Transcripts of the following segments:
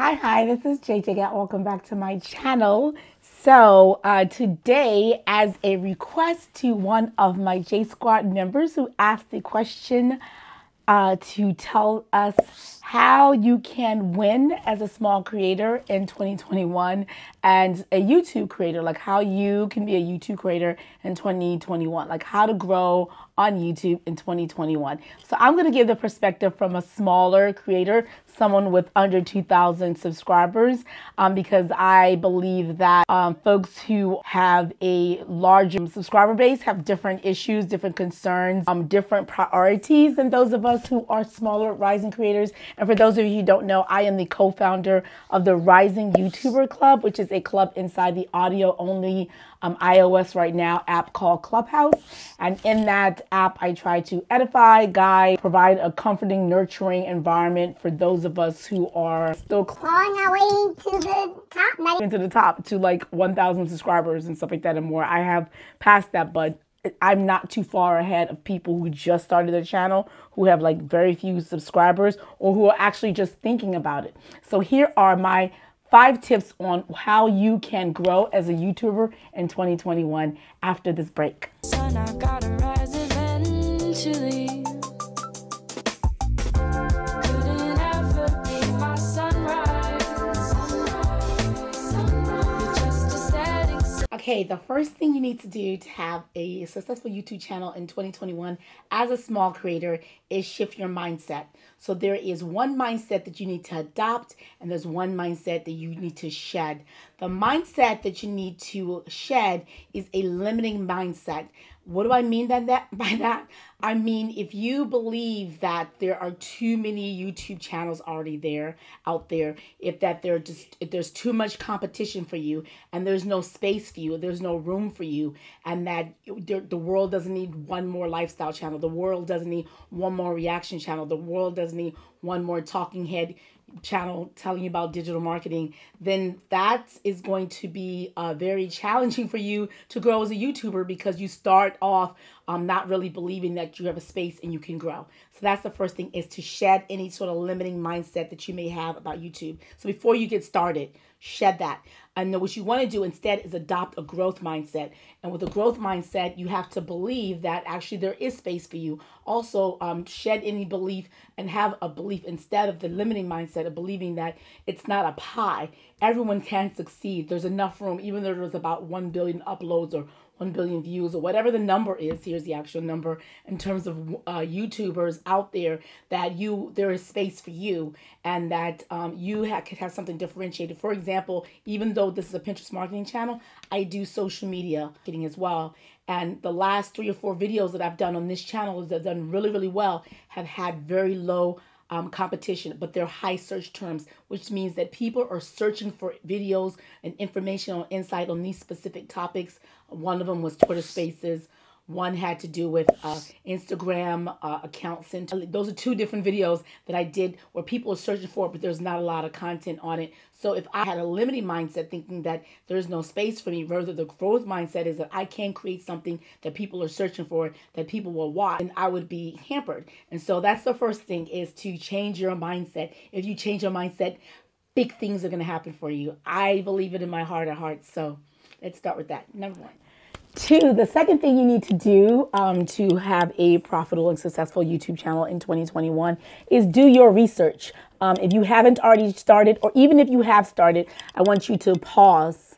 Hi, this is JJ. Welcome back to my channel. So today, as a request to one of my J Squad members who asked the question to tell us how you can win as a small creator in 2021 and a YouTube creator, like how you can be a YouTube creator in 2021, like how to grow on YouTube in 2021. So I'm going to give the perspective from a smaller creator, someone with under 2,000 subscribers, because I believe that folks who have a larger subscriber base have different issues, different concerns, different priorities than those of us who are smaller rising creators. And for those of you who don't know, I am the co-founder of the Rising YouTuber Club, which is a club inside the audio only iOS right now app called Clubhouse. And in that app, I try to edify, guide, provide a comforting, nurturing environment for those of us who are still clawing our way to the top, to like 1,000 subscribers and stuff like that and more. I have passed that, but I'm not too far ahead of people who just started their channel, who have like very few subscribers, or who are actually just thinking about it. So here are my 5 tips on how you can grow as a YouTuber in 2021 after this break. Sun, I gotta rise eventually. Couldn't ever be my sunrise. You're just a setting sun. Okay, the first thing you need to do to have a successful YouTube channel in 2021 as a small creator is shift your mindset. So there is one mindset that you need to adopt, and there's one mindset that you need to shed. The mindset that you need to shed is a limiting mindset. What do I mean by that? I mean, if you believe that there are too many YouTube channels already out there, if there's too much competition for you, and there's no space for you, there's no room for you, and that the world doesn't need one more lifestyle channel, the world doesn't need one more reaction channel, the world doesn't need one more talking head channel telling you about digital marketing, then that is going to be very challenging for you to grow as a YouTuber, because you start off not really believing that you have a space and you can grow. So that's the first thing, is to shed any sort of limiting mindset that you may have about YouTube. So before you get started, shed that. And what you want to do instead is adopt a growth mindset. And with a growth mindset, you have to believe that actually there is space for you. Also, shed any belief and have a belief instead of the limiting mindset of believing that it's not a pie. Everyone can succeed. There's enough room, even though there's about 1 billion uploads or 1 billion views or whatever the number is. Here's the actual number in terms of YouTubers out there, that there is space for you, and that you could have something differentiated. For example, even though this is a Pinterest marketing channel, I do social media marketing as well. And the last 3 or 4 videos that I've done on this channel that have done really, really well have had very low competition, but they're high search terms, which means that people are searching for videos and information on insight on these specific topics. One of them was Twitter Spaces. One had to do with Instagram account center. Those are 2 different videos that I did where people are searching for it, but there's not a lot of content on it. So if I had a limiting mindset thinking that there's no space for me, rather the growth mindset is that I can create something that people are searching for, that people will watch, and I would be hampered. And so that's the first thing, is to change your mindset. If you change your mindset, big things are going to happen for you. I believe it in my heart of hearts. So let's start with that. Number 1. 2, the second thing you need to do to have a profitable and successful YouTube channel in 2021 is do your research. If you haven't already started, or even if you have started, I want you to pause.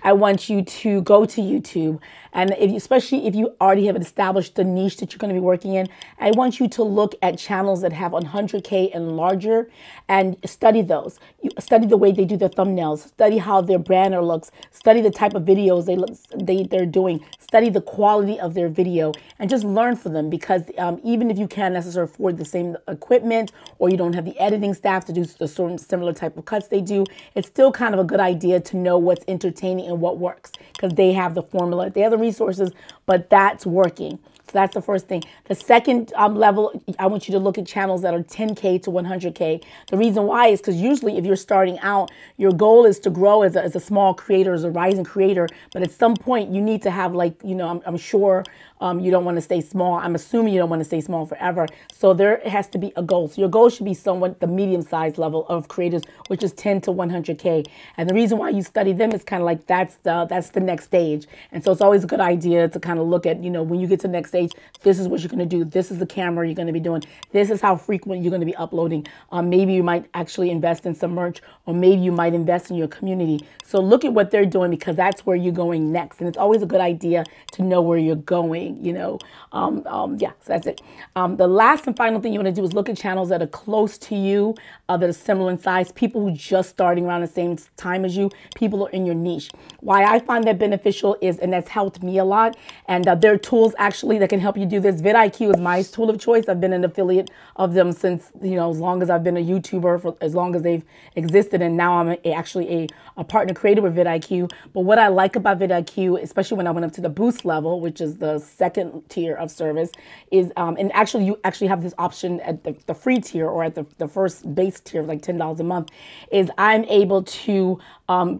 I want you to go to YouTube, and especially if you already have established the niche that you're going to be working in, I want you to look at channels that have 100K and larger and study those. You study the way they do their thumbnails, study how their banner looks, study the type of videos they're doing, study the quality of their video, and just learn from them, because even if you can't necessarily afford the same equipment, or you don't have the editing staff to do the similar type of cuts they do, it's still kind of a good idea to know what's entertaining and what works, because they have the formula, they have the resources, but that's working. So that's the first thing. The second level, I want you to look at channels that are 10K to 100K. The reason why is because usually if you're starting out, your goal is to grow as a small creator, as a rising creator. But at some point, you need to have, like, you know, I'm sure you don't want to stay small. I'm assuming you don't want to stay small forever. So there has to be a goal. So your goal should be somewhat the medium-sized level of creators, which is 10 to 100K. And the reason why you study them is kind of like that's the next stage. And so it's always a good idea to kind of look at, you know, when you get to the next stage, this is what you're going to do. This is the camera you're going to be doing. This is how frequent you're going to be uploading. Maybe you might actually invest in some merch, or maybe you might invest in your community. So look at what they're doing, because that's where you're going next. And it's always a good idea to know where you're going, you know. Yeah, so that's it. The last and final thing you want to do is look at channels that are close to you, that are similar in size, people who just starting around the same time as you, people who are in your niche. Why I find that beneficial is, and that's helped me a lot, and there are tools actually that can help you do this. vidIQ is my tool of choice. I've been an affiliate of them since, you know, as long as I've been a YouTuber, for as long as they've existed, and now I'm actually a partner creator with vidIQ. But what I like about vidIQ, especially when I went up to the boost level, which is the second tier of service, is, and actually you actually have this option at the free tier, or at the first base tier of like $10 a month, is I'm able to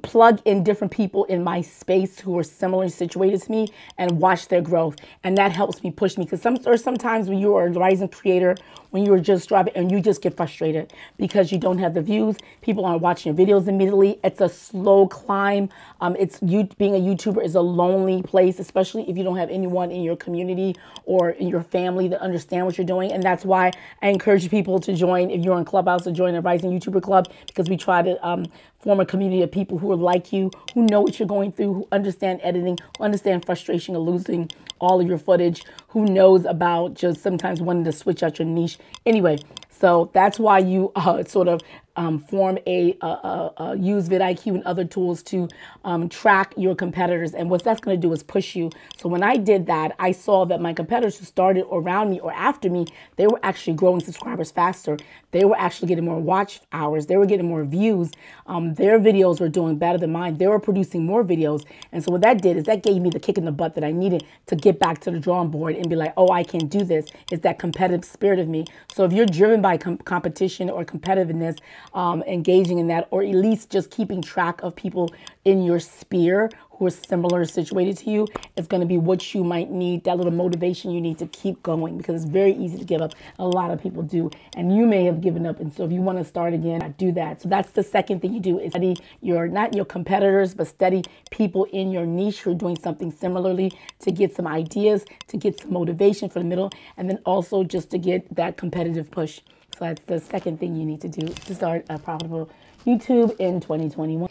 plug in different people in my space who are similarly situated to me and watch their growth. And that helps me push me, because sometimes when you are a rising creator, when you are just driving and you just get frustrated because you don't have the views, people aren't watching your videos immediately. It's a slow climb. Being a YouTuber is a lonely place, especially if you don't have anyone in your community or in your family that understand what you're doing. And that's why I encourage people to join, if you're in Clubhouse, to join a Rising YouTuber Club, because we try to form a community of people who are like you, who know what you're going through, who understand editing, who understand frustration of losing all of your footage, who knows about just sometimes wanting to switch out your niche. Anyway, so that's why you sort of form use vidIQ and other tools to track your competitors. And what that's going to do is push you. So when I did that, I saw that my competitors who started around me or after me, they were actually growing subscribers faster. They were actually getting more watch hours. They were getting more views. Their videos were doing better than mine. They were producing more videos. And so what that did is that gave me the kick in the butt that I needed to get back to the drawing board and be like, oh, I can do this. It's that competitive spirit of me. So if you're driven by competition or competitiveness, engaging in that, or at least just keeping track of people in your sphere who are similar situated to you, it's going to be what you might need, that little motivation you need to keep going, because it's very easy to give up. A lot of people do, and you may have given up. And so if you want to start again, do that. So that's the second thing you do, is study not your competitors, but study people in your niche who are doing something similarly, to get some ideas, to get some motivation for the middle, and then also just to get that competitive push. So that's the second thing you need to do to start a profitable YouTube in 2021.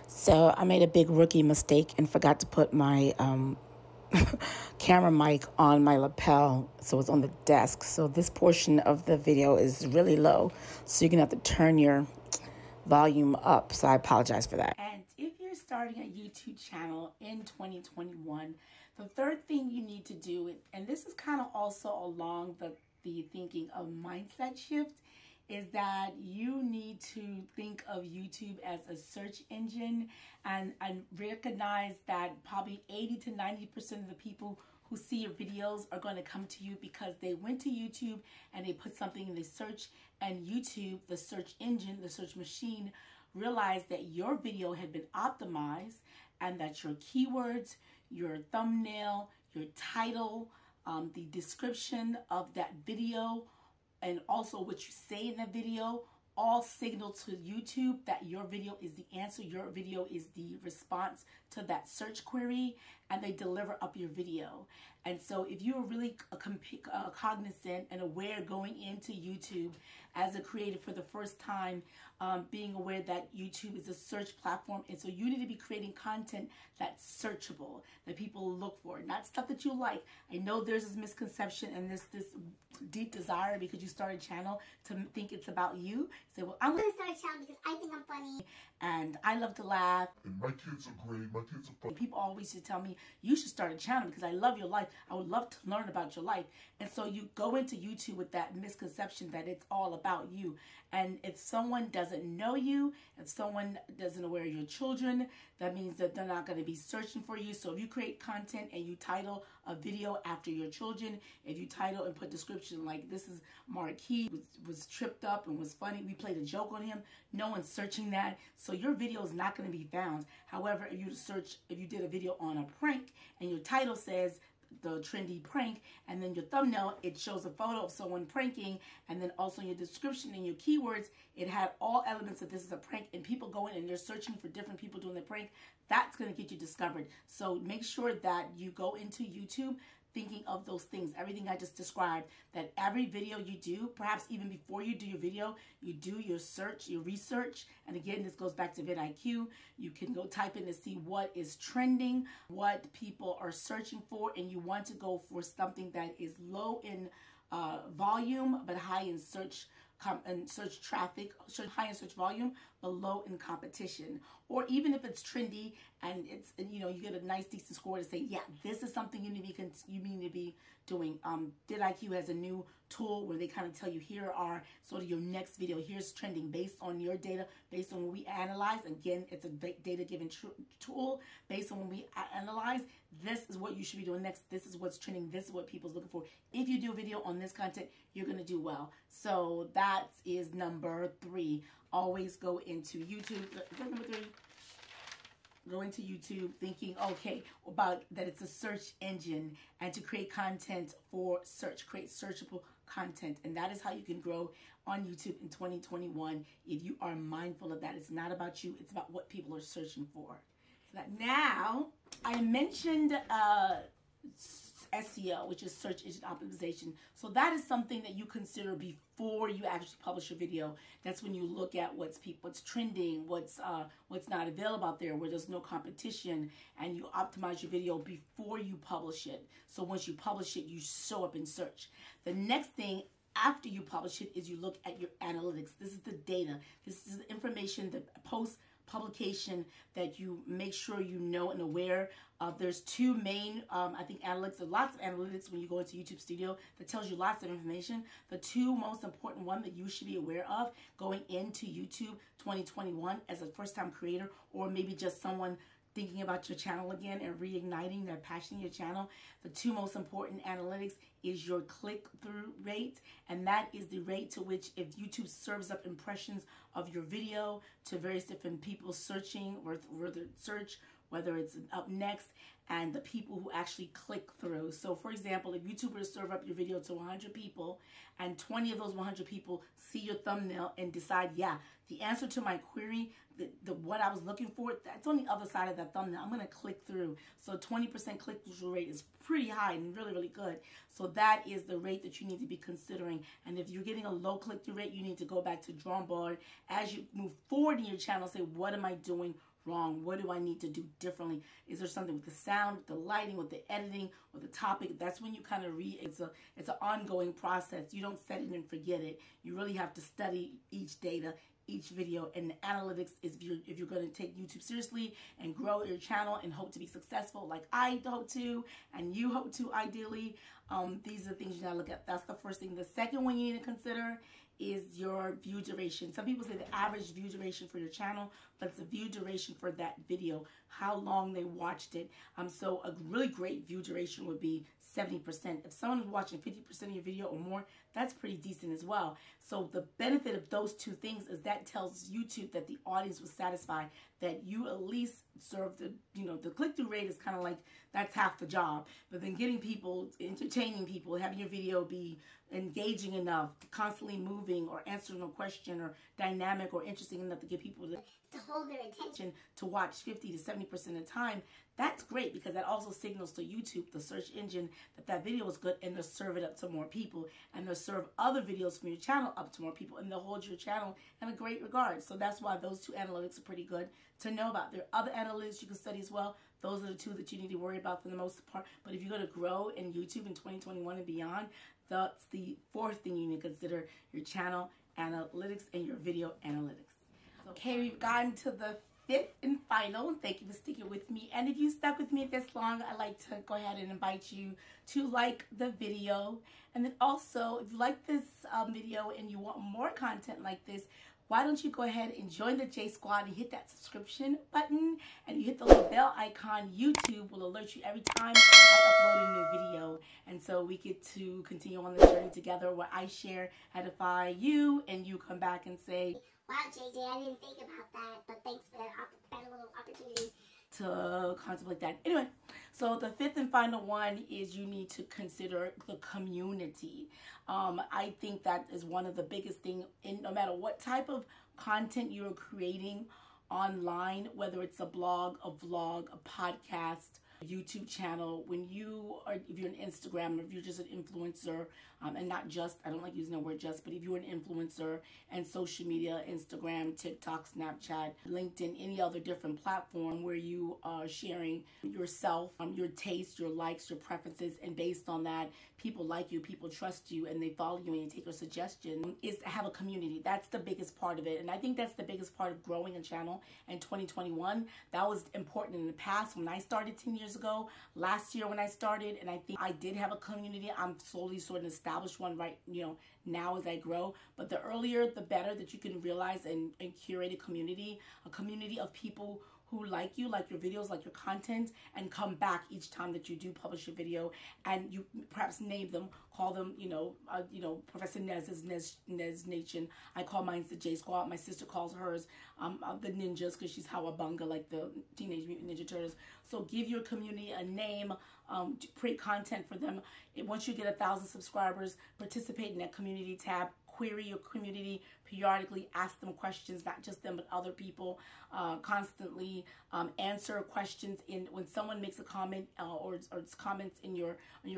So I made a big rookie mistake and forgot to put my camera mic on my lapel, so it's on the desk. So this portion of the video is really low, so you're gonna have to turn your volume up. So I apologize for that. And if you're starting a YouTube channel in 2021, the third thing you need to do, and this is kind of also along the thinking of mindset shift, is that you need to think of YouTube as a search engine, and recognize that probably 80 to 90% of the people who see your videos are going to come to you because they went to YouTube and they put something in the search, and YouTube, the search engine, the search machine, realized that your video had been optimized, and that your keywords, your thumbnail, your title, the description of that video, and also what you say in the video, all signal to YouTube that your video is the answer, your video is the response to that search query, and they deliver up your video. And so if you are really cognizant and aware going into YouTube as a creator for the first time, being aware that YouTube is a search platform, and so you need to be creating content that's searchable, that people look for, not stuff that you like. I know there's this misconception and this deep desire, because you start a channel, to think it's about you. Say, well, I'm going to start a channel because I think I'm funny and I love to laugh. And my kids are great. My kids are funny. People always should tell me, you should start a channel because I love your life. I would love to learn about your life. And so you go into YouTube with that misconception that it's all about you. And if someone doesn't doesn't know you, if someone doesn't aware of your children, that means that they're not going to be searching for you. So if you create content and you title a video after your children, if you title and put description like, this is Marquis was tripped up and was funny, we played a joke on him, no one's searching that. So your video is not going to be found. However, if you did a video on a prank and your title says the trendy prank, and then your thumbnail, it shows a photo of someone pranking, and then also in your description and your keywords, it had all elements that this is a prank, and people go in and they're searching for different people doing the prank, that's going to get you discovered. So make sure that you go into YouTube thinking of those things, everything I just described, that every video you do, perhaps even before you do your video, you do your search, your research. And again, this goes back to vidIQ. You can go type in to see what is trending, what people are searching for, and you want to go for something that is low in volume, but high in search traffic, high in search volume, but low in competition. Or even if it's trendy and you get a nice decent score to say, yeah, this is something you need to be doing. vidIQ has a new tool where they kind of tell you, here are sort of your next video, here's trending based on your data, based on what we analyze. Again, it's a data given tool based on what we analyze. This is what you should be doing next. This is what's trending. This is what people's looking for. If you do a video on this content, you're going to do well. So that is number 3. Always go into YouTube. Number 3. Go into YouTube thinking, okay, about that it's a search engine, and to create content for search, create searchable content. And that is how you can grow on YouTube in 2021 if you are mindful of that. It's not about you, it's about what people are searching for. So that now, I mentioned SEO, which is search engine optimization. So that is something that you consider before you actually publish a video. That's when you look at what's trending, what's not available out there, where there's no competition, and you optimize your video before you publish it. So once you publish it, you show up in search. The next thing after you publish it is you look at your analytics. This is the data. This is the information, the post-publication that you make sure you know and aware of. There's 2 main, I think, analytics. There's lots of analytics when you go into YouTube Studio that tells you lots of information. The 2 most important one that you should be aware of going into YouTube 2021 as a first-time creator, or maybe just someone thinking about your channel again and reigniting their passion in your channel. The 2 most important analytics is your click-through rate, and that is the rate to which, if YouTube serves up impressions of your video to various different people searching, whether it's up next, and the people who actually click through. So for example, if YouTubers serve up your video to 100 people and 20 of those 100 people see your thumbnail and decide, yeah, the answer to my query, what I was looking for, that's on the other side of that thumbnail, I'm going to click through. So 20% click-through rate is pretty high and really, really good. So that is the rate that you need to be considering. And if you're getting a low click-through rate, you need to go back to drawing board as you move forward in your channel. Say, what am I doing wrong? What do I need to do differently? Is there something with the sound, with the lighting, with the editing, with the topic? That's when you kind of it's an ongoing process. You don't set it and forget it. You really have to study each data, each video, and the analytics is if you're going to take YouTube seriously and grow your channel and hope to be successful like I hope to and you hope to ideally. These are the things you gotta look at. That's the first thing. The second one you need to consider is your view duration. Some people say the average view duration for your channel, but it's the view duration for that video, how long they watched it. So a really great view duration would be 70%. If someone is watching 50% of your video or more, that's pretty decent as well. So the benefit of those 2 things is that tells YouTube that the audience was satisfied, that you at least served the click-through rate is kind of like, that's half the job. But then getting people, entertaining people, having your video be engaging enough, constantly moving or answering a question, or dynamic or interesting enough to get people To hold their attention. to watch 50 to 70% of the time, that's great, because that also signals to YouTube, the search engine, that video is good, and they'll serve it up to more people, and they'll serve other videos from your channel up to more people, and they'll hold your channel in a great regard. So that's why those 2 analytics are pretty good to know about. There are other analytics you can study as well. Those are the 2 that you need to worry about for the most part. But if you're going to grow in YouTube in 2021 and beyond, that's the 4th thing you need to consider: your channel analytics and your video analytics. Okay, we've gotten to the 5th and final. Thank you for sticking with me. And if you stuck with me this long, I'd like to go ahead and invite you to like the video. And then also, if you like this video and you want more content like this, why don't you go ahead and join the J Squad and hit that subscription button, and you hit the little bell icon. YouTube will alert you every time I upload a new video, and so we get to continue on the journey together where I share, edify you, and you come back and say, wow, JJ, I didn't think about that, but thanks for that little opportunity to contemplate that. Anyway, so the fifth and final one is you need to consider the community. I think that is one of the biggest things in no matter what type of content you're creating online, whether it's a blog, a vlog, a podcast, YouTube channel, when you are, if you're an Instagram, or if you're just an influencer, and not just, I don't like using the word just, but if you're an influencer and social media, Instagram, TikTok, Snapchat, LinkedIn, any other different platform where you are sharing yourself, your taste, your likes, your preferences, and based on that, people like you, people trust you, and they follow you and you take your suggestion, is to have a community. That's the biggest part of it. And I think that's the biggest part of growing a channel in 2021. That was important in the past when I started 10 years ago, last year when I started, and I think I did have a community. I'm slowly sort of established one right, now as I grow. But the earlier, the better that you can realize and curate a community of people who like you, like your videos, like your content, and come back each time that you do publish a video, and you perhaps name them, call them, Professor Nez's Nez Nation. I call mine the J Squad. My sister calls hers the Ninjas, because she's Howabunga, like the Teenage Mutant Ninja Turtles. So give your community a name, create content for them. Once you get 1,000 subscribers, participate in that community tab. Query your community periodically, ask them questions, not just them but other people, constantly answer questions when someone makes a comment or comments in your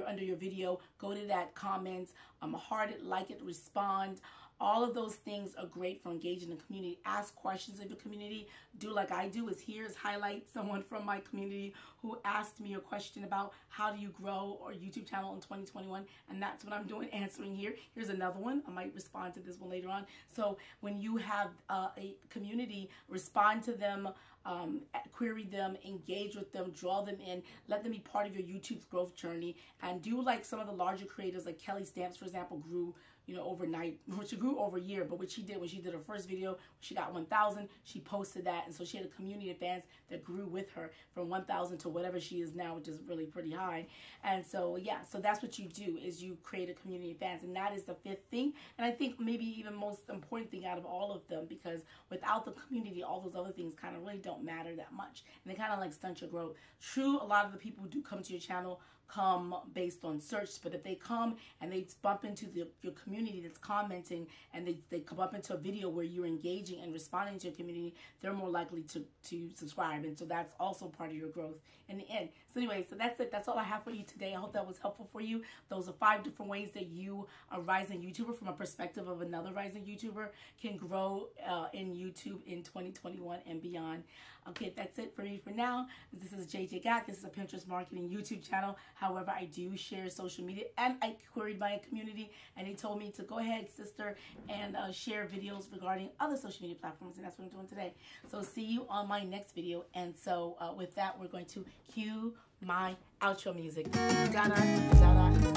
under your video. Go to that comment, heart it, like it, respond. All of those things are great for engaging the community. Ask questions of your community. Do like I do, is highlight someone from my community who asked me a question about how do you grow a YouTube channel in 2021, and that's what I'm doing, answering here. Here's another one. I might respond to this one later on. So when you have a community, respond to them, query them, engage with them, draw them in, let them be part of your YouTube's growth journey, and do like some of the larger creators, like Kelly Stamps, for example, grew overnight. She grew over a year, but what she did when she did her first video, she got 1,000, she posted that, and so she had a community of fans that grew with her from 1,000 to whatever she is now, which is really pretty high. And so so that's what you do, is you create a community of fans, and that is the fifth thing, and I think maybe even most important thing out of all of them, because without the community, all those other things kind of really don't matter that much, and they kind of like stunt your growth. True, a lot of the people who do come to your channel come based on search, but if they come and they bump into your community that's commenting, and they come up into a video where you're engaging and responding to your community, they're more likely to subscribe, and so that's also part of your growth in the end. So anyway, so that's it. That's all I have for you today. I hope that was helpful for you. Those are 5 different ways that you, a rising YouTuber, from a perspective of another rising YouTuber, can grow in YouTube in 2021 and beyond. Okay, that's it for me for now. This is JJ Gat. This is a Pinterest marketing YouTube channel. However, I do share social media, and I queried my community, and they told me to go ahead, sister, and share videos regarding other social media platforms, and that's what I'm doing today. So see you on my next video. And so with that, we're going to cue my outro music. Da-da, da-da.